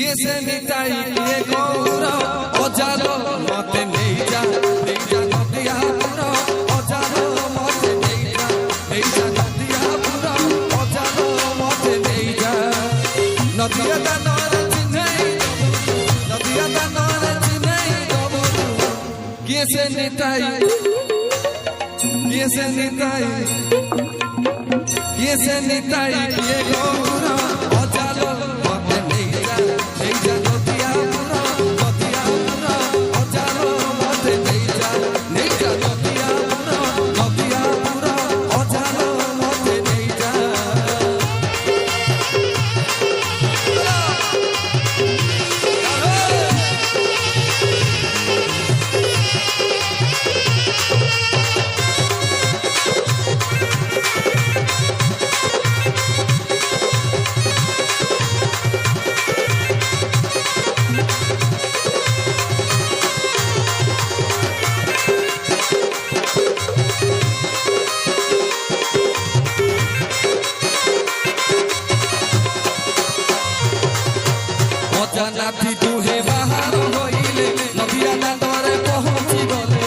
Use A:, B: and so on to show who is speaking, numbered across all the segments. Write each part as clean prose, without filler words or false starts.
A: किए से निताई किए गौर अजालो मते नहीं जा नदिया पुरा अजालो मते नहीं जा नदिया पुरा अजालो मते नहीं जा नदिया दानर चिन्हई नदिया दानर चिन्हई किए से निताई किए से निताई किए से निताई किए गौर अजालो मते नहीं जा नदिया पुरा अजालो मते नहीं जा नदिया पुरा अजालो मते नहीं जा नाथी दुहे बाहर होइले नदिया दादरे पहुंची गले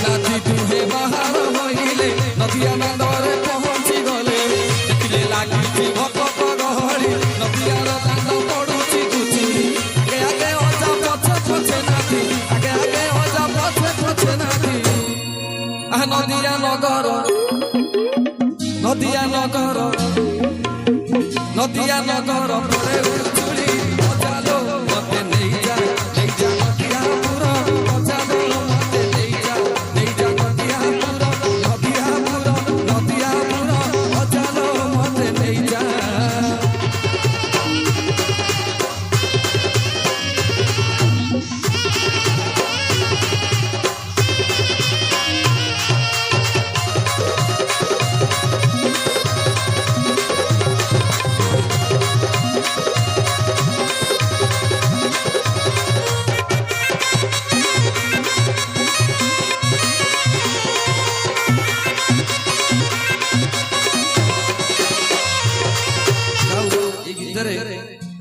A: नाथी दुहे बाहर होइले नदिया दादरे पहुंची गले देखिले लागी भक गहरी नदियार दांड पड़ुची गुचुरी आगे आगे अजा पछे पछे नाथी आगे आगे अजा पछे पछे नाथी नदिया नगर नदिया नगर पड़े उचुड़ी अजालो मते नहीं जा नदिया पुरा अजालो मते नहीं जा नदिया पुरा अजालो मते नहीं जा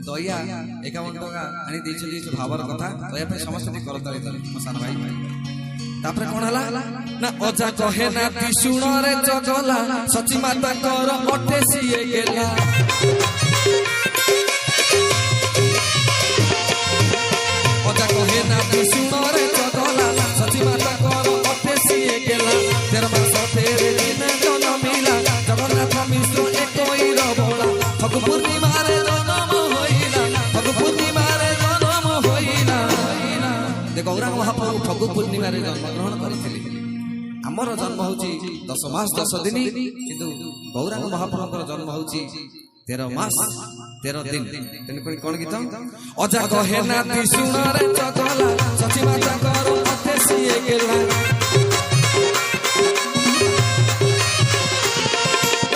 A: दया 51 टका आनी देइछली जे भावर कथा दया पे समस्त करताली मसान भाई तापरे कोन हला ना अजा कहे ना ती सुण रे जगला सची माता कर अटे सिए गेला अजा कहे ना ती सुण रे जगला सची माता कर अटे सिए गेला 13 मास तेरे दिन जन्म मिला जगन्नाथ मिश्र एकई रबोला फग पूर्णिमा रे गौरांग महाप्रभु फगु पूर्णिमा जन्म ग्रहण करते आमर जन्म होची 10 मास 10 दिन किंतु गौरांग महाप्रभु जन्म होची 13 मास 13 दिन तेन कोन गीत अजा कहे ना ती सुण रे जगला सची माता कर अते सिए गेला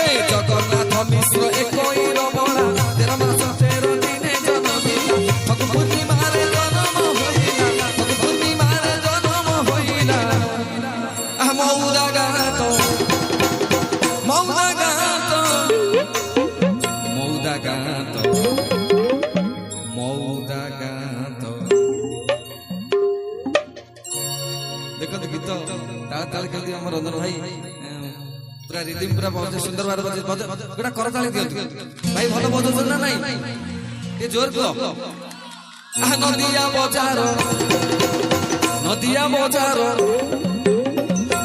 A: ए जगन्नाथ मिश्र एकई रबोला 13 मास 13 दिन जन्म मिला फगु पूर्णिमा रे जन्म होइला मौदा गातो देखो गीत ताल करती हमर रंजन भाई पूरा रिदम पूरा बहुत सुंदर बार बजे गोटा करताली दियंतु भाई भलो बजो ना नहीं ए जोर को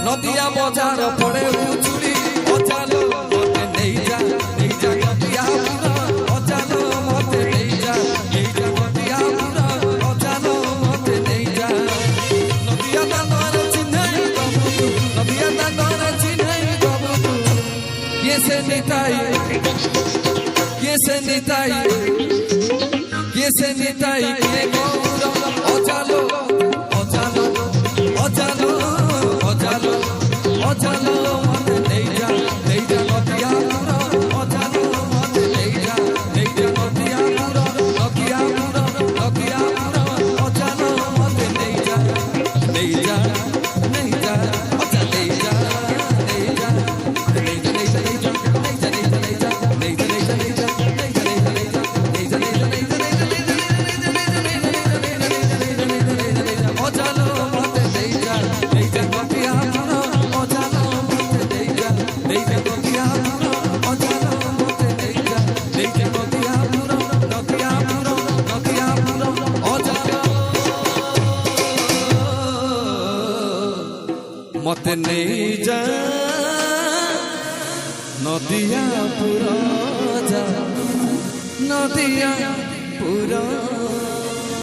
A: नदिया बजार पड़े उचुड़ी अजालो मते नहीं जा नदिया पुरा अजालो मते नहीं जा नदिया पुरा अजालो मते नहीं जा नदिया दानर चिन्हई गबुतु नदिया दानर चिन्हई गबुतु ये से निताई के गौर अजालो मते नहीं जा नदिया पुरा अजालो मते नहीं जा नदिया पुरा अजालो मते नहीं जा अजा नहीं जा नहीं जा नदिया पुरा जा नदिया पुरा